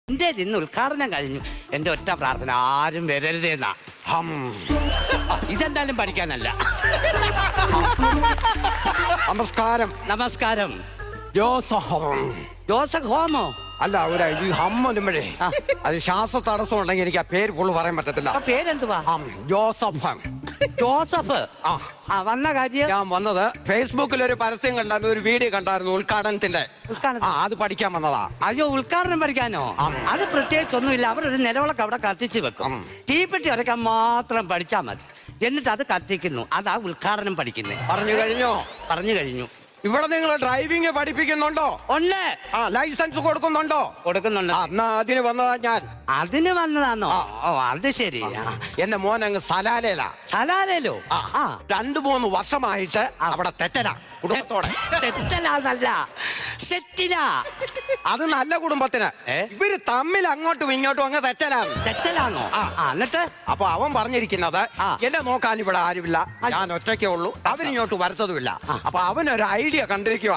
എന്റെ ഇന്ന് ഉദ്ഘാടനം കഴിഞ്ഞു. എന്റെ ഒറ്റ പ്രാർത്ഥന ആരും വരരുതെന്നാ. ഇതെന്തായാലും പഠിക്കാനല്ല. നമസ്കാരം. നമസ്കാരം. ജോസഫ് ഹോമോ അല്ല, ഒരു ഹമ്മ വരുമ്പോഴേ അത് ശ്വാസ തടസ്സം ഉണ്ടെങ്കിൽ എനിക്ക് ആ പേര് ഫുള്ള് പറയാൻ പറ്റത്തില്ല. പേരെന്തുവാ? ജോസഫ്. ജോസഫ്. വന്ന കാര്യം ഞാൻ വന്നത് ഫേസ്ബുക്കിൽ ഒരു പരസ്യം കണ്ടായിരുന്നു, ഒരു വീഡിയോ കണ്ടായിരുന്നു ഉദ്ഘാടനത്തിന്റെ. അത് പഠിക്കാൻ വന്നതാ. അയ്യോ, ഉദ്ഘാടനം പഠിക്കാനോ? അത് പ്രത്യേകിച്ചൊന്നുമില്ല. അവരൊരു നിലവിളക്ക് അവിടെ കത്തിച്ച് വെക്കും. തീപ്പെട്ടി ഉരയ്ക്കാൻ മാത്രം പഠിച്ചാൽ മതി. എന്നിട്ട് അത് കത്തിക്കുന്നു. അതാ ഉദ്ഘാടനം പഠിക്കുന്നത്. പറഞ്ഞു കഴിഞ്ഞോ? പറഞ്ഞു കഴിഞ്ഞു. ഇവിടെ നിങ്ങൾ ഡ്രൈവിംഗ് പഠിപ്പിക്കുന്നുണ്ടോ? ഉണ്ട്. ലൈസൻസ് കൊടുക്കുന്നുണ്ടോ? കൊടുക്കുന്നുണ്ട്. എന്നാ അതിന് വന്നതാ ഞാൻ. അതിന് വന്നതാണോ? ഓ, അത് ശരി. എന്റെ മോൻ അങ്ങ് സലാലയിലാ. സലാലയിലോ? 2-3 വർഷമായിട്ട് അവിടെ തെറ്റലാ. കുടുംബത്തോടെ തെറ്റലാന്നല്ല, സെറ്റിലാ. അത് നല്ല കുടുംബത്തിന്. ഇവര് തമ്മിൽ അങ്ങോട്ടും ഇങ്ങോട്ടും അങ്ങ് തെറ്റലാണ്. തെറ്റലാണോ? എന്നിട്ട് അപ്പൊ അവൻ പറഞ്ഞിരിക്കുന്നത് എന്നെ നോക്കാൻ ഇവിടെ ആരുമില്ല, ഞാൻ ഒറ്റയ്ക്കേ ഉള്ളൂ, അവരിങ്ങോട്ട് വരത്തതുമില്ല. അപ്പൊ അവനൊരു ഐഡിയ കണ്ടിരിക്കുക,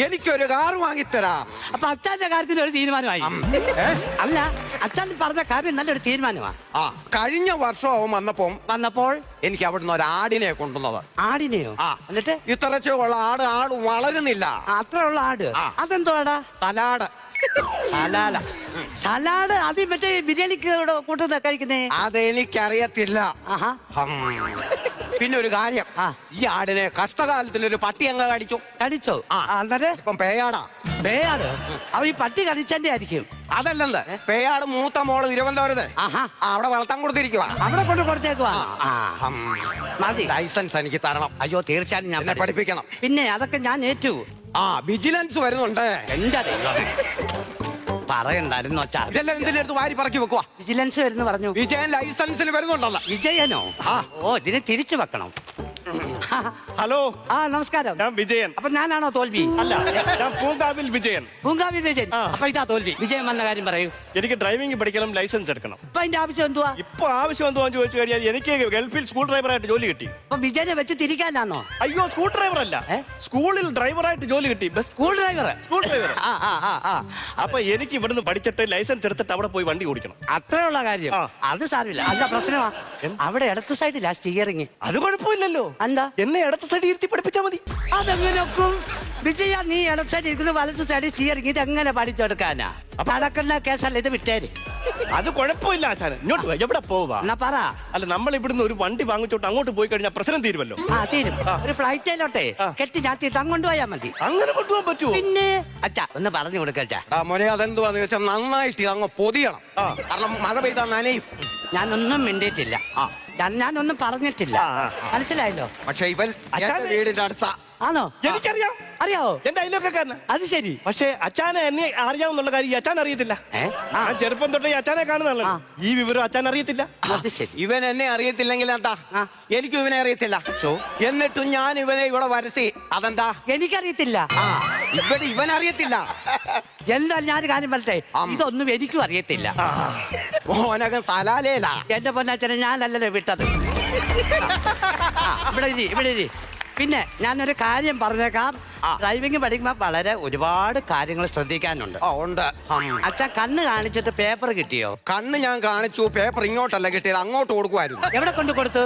എനിക്കൊരു കാർ വാങ്ങിത്തരാം. അപ്പൊ അച്ഛന്റെ കാര്യത്തിൽ ഒരു തീരുമാനമായി. അല്ല, അച്ഛൻ പറഞ്ഞ കാര്യം നല്ലൊരു തീരുമാനമാണ്. കഴിഞ്ഞ വർഷം അവൻ വന്നപ്പോൾ എനിക്ക് അവിടുന്ന് ഒരു ആടിനെ കൊണ്ടുവന്നത്. ആടിനെയോ? എന്നിട്ട് ഇത്രച്ചുള്ള ആട് വളരുന്നില്ല. അത്ര ഉള്ള ആട്? അതെന്തോടാ? സലാഡ്. സലാഡ് അത് മറ്റേ ബിരിയാണിക്ക് കൂട്ടുന്ന കഴിക്കുന്നേ? അതെനിക്കറിയത്തില്ല. പിന്നെ ഒരു കാര്യം, ഈ ആടിനെ കഷ്ടകാലത്തിൽ ഒരു പട്ടി അങ്ങ് കടിച്ചോ? അന്നേരം ഇപ്പം പേയാടാ. പേയാട്? അവ ഈ പട്ടി കടിച്ചതിന്റെ ആയിരിക്കും. അതല്ലെന്ന്, പേയാട് മൂത്ത മോള് തിരുവനന്തപുരത്ത് അവിടെ വളർത്താൻ കൊടുത്തിരിക്കുക. അവിടെ കൊണ്ട് കൊടുത്തേക്കുവാ. മതി. ലൈസൻസ് എനിക്ക് തരണം. അയ്യോ, തീർച്ചയായും ഞാൻ പഠിപ്പിക്കണം. പിന്നെ അതൊക്കെ ഞാൻ ഏറ്റു. വിജിലൻസ് വരുന്നുണ്ട്. എന്റെ പറയണ്ടായിരുന്നു. ഇതെല്ലാം ഇതിലെടുത്ത് വാരി പറക്കി വെക്കുക. വിജിലൻസ് വരുന്നു പറഞ്ഞു. വിജയൻ ലൈസൻസിന് വരുന്നുണ്ടല്ലോ. വിജയനോ? ഓ, ഇതിനെ തിരിച്ചു വെക്കണം. ഹലോ. നമസ്കാരം. ഞാൻ വിജയൻ. അപ്പൊ ഞാനാണോ തോൽവി? അല്ല, ഞാൻ പൂങ്കാവിൽ വിജയൻ. പൂങ്കാവിൽ വിജയൻ. അപ്പൊ ഇതാ തോൽവി. വിജയൻ വന്ന കാര്യം പറയൂ. എനിക്ക് ഡ്രൈവിംഗ് പഠിക്കണം, ലൈസൻസ് എടുക്കണം. ഇപ്പൊ അതിന്റെ ആവശ്യം എന്തുവാ? ഇപ്പൊ ആവശ്യം എന്തുവാന്ന് ചോദിച്ചു കഴിഞ്ഞാൽ എനിക്ക് ഗൾഫിൽ സ്കൂൾ ഡ്രൈവറായിട്ട് ജോലി കിട്ടി. അപ്പൊ വിജയനെ വെച്ച് തിരിക്കാനാണോ? അയ്യോ, സ്കൂൾ ഡ്രൈവർ അല്ല, സ്കൂളിൽ ഡ്രൈവറായിട്ട് ജോലി കിട്ടി. School driver. അപ്പൊ എനിക്ക് ഇവിടുന്ന് പഠിച്ചിട്ട് ലൈസൻസ് എടുത്തിട്ട് അവിടെ പോയി വണ്ടി ഓടിക്കണം. അത്രയുള്ള കാര്യം. അത് സാരമില്ല. അല്ല, പ്രശ്നമാ അവിടെ ഇടത്ത് സൈഡിലാ സ്റ്റിയറിങ്. അത് കുഴപ്പമില്ലല്ലോ. എന്താ? എന്നെ ഇടത്ത് സൈഡിൽ ഇരുത്തി പഠിപ്പിച്ചാ മതി. അതെങ്ങനെയൊക്കും വിജയ? നീ ഇടത്ത് സൈഡിൽ ഇരിക്കുന്നു, വലത്ത് സൈഡിൽ സ്റ്റിയറിങ്. ഇത് എങ്ങനെ പഠിച്ചെടുക്കാനാ? അപ്പൊ നടക്കുന്ന കേസല്ല ഇത്. വിട്ടേര്. അത് കുഴപ്പമില്ല ആശാന്. ഇങ്ങോട്ട് എവിടെ പോവാ? എന്നാ പറ. അല്ല, നമ്മൾ ഇവിടുന്ന് ഒരു വണ്ടി വാങ്ങിച്ചോട്ട് അങ്ങോട്ട് പോയി കഴിഞ്ഞാൽ പ്രശ്നം തീരുമല്ലോ. തീരും. ഒരു ഫ്ലൈറ്റിലോട്ടെ കെട്ടി ചാത്തിയിട്ട് അങ്ങോട്ട് പോയാൽ മതി. അങ്ങനെ കൊണ്ടുപോകാൻ പറ്റുമോ? പിന്നെ അച്ഛാ ഒന്ന് പറഞ്ഞു കൊടുക്കച്ചാ. മോനെ, അതെന്തുവാന്ന് വെച്ചാൽ നന്നായിട്ട് അങ്ങ് പൊതിയണം. കാരണം മഴ പെയ്താൽ നനയും. ഞാനൊന്നും മിണ്ടിയിട്ടില്ല, ഞാനൊന്നും പറഞ്ഞിട്ടില്ല. മനസ്സിലായല്ലോ? പക്ഷെ ഇവൻ വീടിന്റെ അടുത്താ. ആണോ? എനിക്കറിയാം. അറിയാവോ? എന്റെ അയൽവക്കക്കാരനാ. അത് ശരി. പക്ഷെ അച്ഛനെ എന്നെ അറിയാവുന്നുള്ള കാര്യം ഈ അച്ഛൻ അറിയത്തില്ല. ഞാൻ ചെറുപ്പം തൊട്ടേ ഈ അച്ഛനെ കാണുന്നല്ലോ. ഈ വിവരം അച്ഛൻ അറിയത്തില്ല. അത് ശരി. ഇവൻ എന്നെ അറിയത്തില്ലെങ്കിൽ എന്താ? എനിക്കും ഇവനെ അറിയത്തില്ല. എന്നിട്ടും ഞാൻ ഇവനെ ഇവിടെ വരുത്തി. അതെന്താ? എനിക്കറിയത്തില്ല. ഇവൻ അറിയത്തില്ല. എന്തായാലും ഞാൻ കാര്യം പറട്ടെ, ഇതൊന്നും എനിക്കും അറിയത്തില്ല. ഓനകം സലാലേലാ. എന്റെ പൊന്നച്ഛനെ ഞാനല്ലല്ലോ വിട്ടത്. ഇവിടെ ഇരി. പിന്നെ ഞാനൊരു കാര്യം പറഞ്ഞേക്കാം. ഡ്രൈവിംഗ് പഠിക്കുമ്പോൾ വളരെ ഒരുപാട് കാര്യങ്ങൾ ശ്രദ്ധിക്കാനുണ്ട്. ഉണ്ട്. അച്ഛൻ കണ്ണ് കാണിച്ചിട്ട് പേപ്പർ കിട്ടിയോ? കണ്ണ് ഞാൻ കാണിച്ചു, പേപ്പർ ഇങ്ങോട്ടല്ല കിട്ടിയത്, അങ്ങോട്ട് കൊടുക്കുമായിരുന്നു. എവിടെ കൊണ്ട് കൊടുത്തു?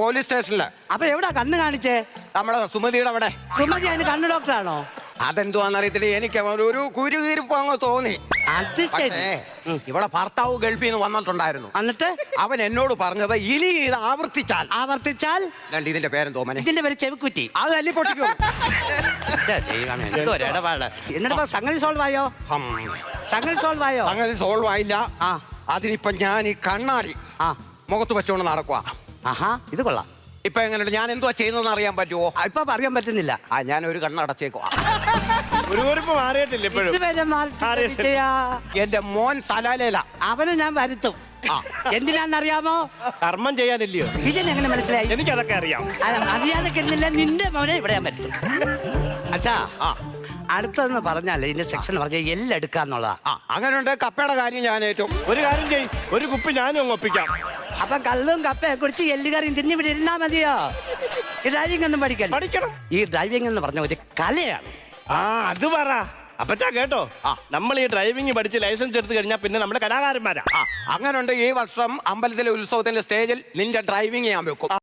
പോലീസ് സ്റ്റേഷനില്. അപ്പൊ എവിടാ കണ്ണ് കാണിച്ചേ? നമ്മളെ സുമതിയുടെ അവിടെ. സുമതി അതിന് കണ്ണ് ഡോക്ടറാണോ? അതെന്തുവാന്നറിയത്തില്ല, എനിക്ക് ഒരു കുരുകിരിപ്പ് അങ്ങ് തോന്നി. അത് ശരി. ഇവിടെ ഭർത്താവ് ഗൾഫിൽ നിന്ന് വന്നിട്ടുണ്ടായിരുന്നു. എന്നിട്ട് അവൻ എന്നോട് പറഞ്ഞത് ഇനി ഇത് ആവർത്തിച്ചാൽ ഇതിന്റെ പേരെന്തോമനെ? ഇതിന്റെ പേര് ചെവിക്കുറ്റി. അത് തല്ലി പൊട്ടിക്കും. എന്നിട്ട് സംഗതി സോൾവ് ആയോ? സംഗതി സോൾവ് ആയില്ല. അതിനിപ്പം ഞാൻ ഈ കണ്ണാടി മുഖത്ത് വെച്ചോണ്ട് നടക്കുക. ഇത് കൊള്ളാം. ഇപ്പൊ എങ്ങനെയുണ്ട്? ഞാൻ എന്തുവാ ചെയ്യുന്നതെന്ന് അറിയാൻ പറ്റുമോ? ഇപ്പൊ അറിയാൻ പറ്റുന്നില്ല. ഞാൻ ഒരു കണ്ണടച്ചേക്കുവാ. എന്റെ മോൻ സലാലേല. അവനെ ഞാൻ വരുത്തും. എന്തിനാന്നറിയാമോ? കർമ്മം ചെയ്യാനില്ലയോ? വിജയൻ എങ്ങനെ മനസ്സിലായി? എനിക്കതൊക്കെ അറിയാം. അറിയാതൊക്കെ ഇരുന്നില്ല, നിന്റെ മോനെ ഇവിടെ ഞാൻ വരുത്തും. അച്ഛാ, അടുത്തതെന്ന് പറഞ്ഞാൽ ഇതിന്റെ സെക്ഷൻ പറഞ്ഞാൽ എല്ലെടുക്കാന്നുള്ളതാ. അങ്ങനെ ഉണ്ട്. കപ്പയുടെ കാര്യം ഞാൻ ഏറ്റവും. ഒരു കാര്യം ചെയ്യും, ഒരു കുപ്പി ഞാനും അങ്ങ് ഒപ്പിക്കാം. അപ്പൊ കള്ളും കപ്പയെ കുറിച്ച് എല്ലുകറിയും തിന്നി ഇവിടെ ഇരുന്നാ മതിയോ? ഈ ഡ്രൈവിംഗ് ഒന്നും പഠിക്കണം. ഈ ഡ്രൈവിംഗ് എന്ന് പറഞ്ഞ ഒരു കലയാണ്. അത് പറ. അപ്പച്ചാ കേട്ടോ, നമ്മൾ ഈ ഡ്രൈവിംഗ് പഠിച്ച് ലൈസൻസ് എടുത്തു കഴിഞ്ഞാൽ പിന്നെ നമ്മുടെ കലാകാരന്മാരാ. അങ്ങനുണ്ട് ഈ വർഷം അമ്പലത്തിലെ ഉത്സവത്തിന്റെ സ്റ്റേജിൽ നിന്റെ ഡ്രൈവിംഗ് ഞാൻ വെക്കും.